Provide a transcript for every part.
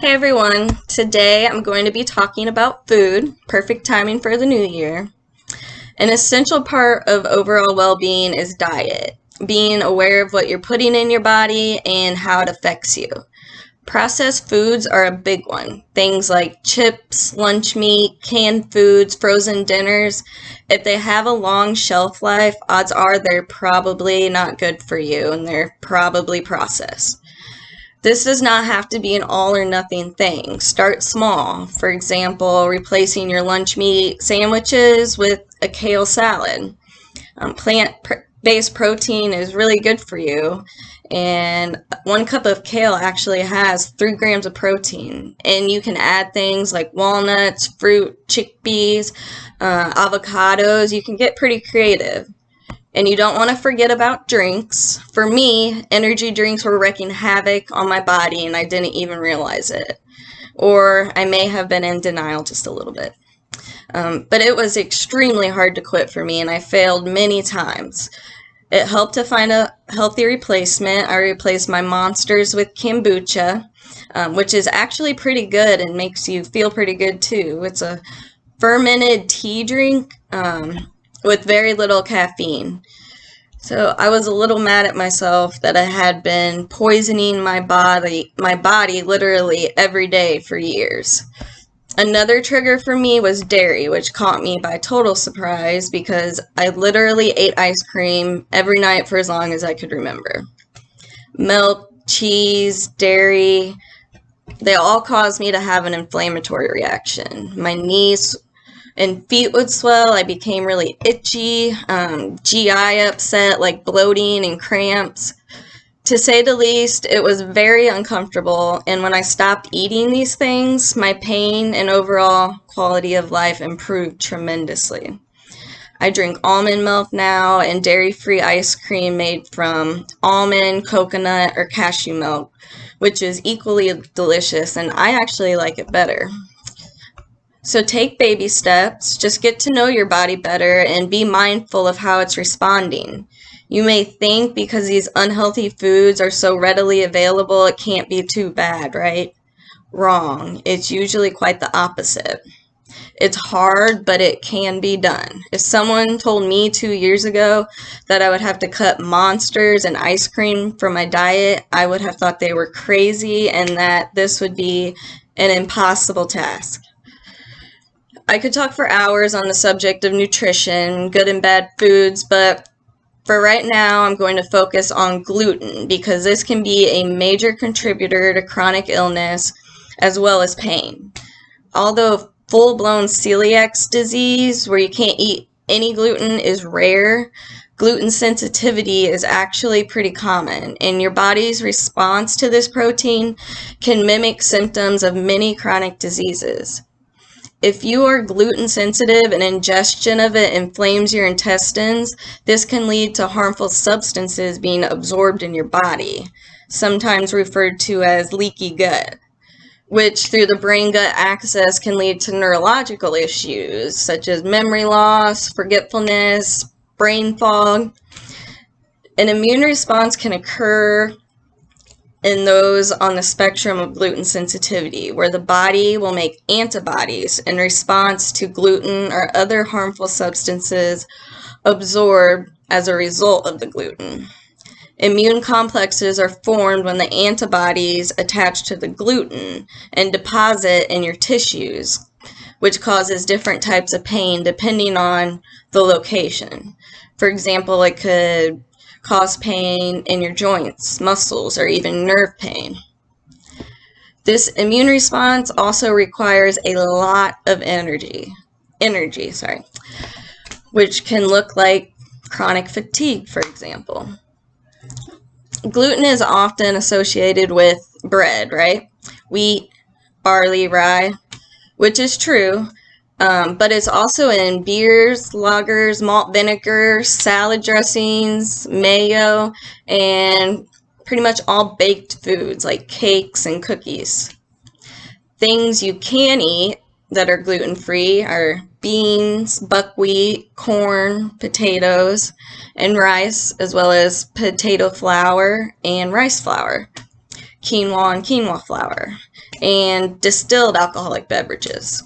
Hey everyone, today I'm going to be talking about food, perfect timing for the new year. An essential part of overall well-being is diet, being aware of what you're putting in your body and how it affects you. Processed foods are a big one. Things like chips, lunch meat, canned foods, frozen dinners. If they have a long shelf life, odds are they're probably not good for you and they're probably processed. This does not have to be an all or nothing thing. Start small. For example, replacing your lunch meat sandwiches with a kale salad. Plant-based protein is really good for you, and 1 cup of kale actually has 3 grams of protein. And you can add things like walnuts, fruit, chickpeas, avocados. You can get pretty creative. And you don't want to forget about drinks. For me, energy drinks were wreaking havoc on my body and I didn't even realize it. Or I may have been in denial just a little bit. But it was extremely hard to quit for me and I failed many times. It helped to find a healthy replacement. I replaced my monsters with kombucha, which is actually pretty good and makes you feel pretty good too. It's a fermented tea drink with very little caffeine. So I was a little mad at myself that I had been poisoning my body literally every day for years. Another trigger for me was dairy, which caught me by total surprise because I literally ate ice cream every night for as long as I could remember. Milk, cheese, dairy, they all caused me to have an inflammatory reaction. My knees and feet would swell. I became really itchy, GI upset, like bloating and cramps. To say the least, it was very uncomfortable, and when I stopped eating these things, my pain and overall quality of life improved tremendously. I drink almond milk now and dairy-free ice cream made from almond, coconut, or cashew milk, which is equally delicious, and I actually like it better. So take baby steps, just get to know your body better and be mindful of how it's responding. You may think because these unhealthy foods are so readily available, it can't be too bad, right? Wrong. It's usually quite the opposite. It's hard, but it can be done. If someone told me 2 years ago that I would have to cut monsters and ice cream from my diet, I would have thought they were crazy and that this would be an impossible task. I could talk for hours on the subject of nutrition, good and bad foods, but for right now, I'm going to focus on gluten because this can be a major contributor to chronic illness as well as pain. Although full-blown celiac disease, where you can't eat any gluten, is rare, gluten sensitivity is actually pretty common, and your body's response to this protein can mimic symptoms of many chronic diseases. If you are gluten sensitive and ingestion of it inflames your intestines, this can lead to harmful substances being absorbed in your body, sometimes referred to as leaky gut, which through the brain-gut axis can lead to neurological issues such as memory loss, forgetfulness, brain fog. An immune response can occur in those on the spectrum of gluten sensitivity, where the body will make antibodies in response to gluten or other harmful substances absorbed as a result of the gluten. Immune complexes are formed when the antibodies attach to the gluten and deposit in your tissues, which causes different types of pain depending on the location. For example, it could cause pain in your joints, muscles, or even nerve pain. This immune response also requires a lot of energy, which can look like chronic fatigue, for example. Gluten is often associated with bread, right? Wheat, barley, rye, which is true. But it's also in beers, lagers, malt vinegar, salad dressings, mayo, and pretty much all baked foods like cakes and cookies. Things you can eat that are gluten-free are beans, buckwheat, corn, potatoes, and rice, as well as potato flour and rice flour. quinoa and quinoa flour, and distilled alcoholic beverages.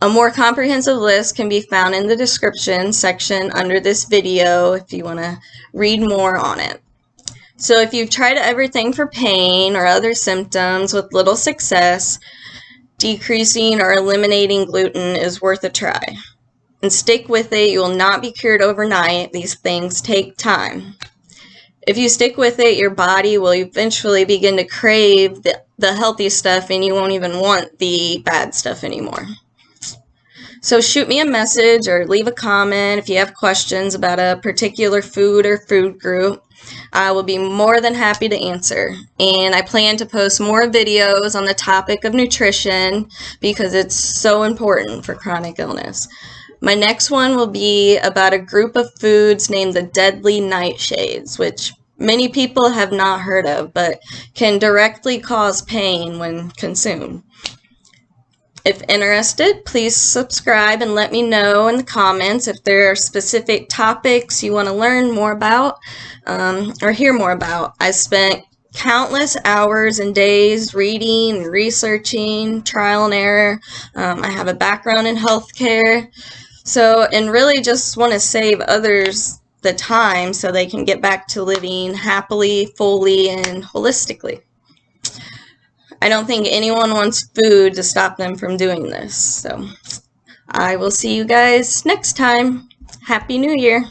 A more comprehensive list can be found in the description section under this video if you want to read more on it. So if you've tried everything for pain or other symptoms with little success, decreasing or eliminating gluten is worth a try. And stick with it. You will not be cured overnight. These things take time. If you stick with it, your body will eventually begin to crave the healthy stuff, and you won't even want the bad stuff anymore. So shoot me a message or leave a comment if you have questions about a particular food or food group. I will be more than happy to answer. And I plan to post more videos on the topic of nutrition because it's so important for chronic illness. My next one will be about a group of foods named the deadly nightshades, which many people have not heard of, but can directly cause pain when consumed. If interested, please subscribe and let me know in the comments if there are specific topics you want to learn more about or hear more about. I spent countless hours and days reading and researching, trial and error. I have a background in healthcare, and really just want to save others the time so they can get back to living happily, fully, and holistically. I don't think anyone wants food to stop them from doing this. So I will see you guys next time. Happy New Year.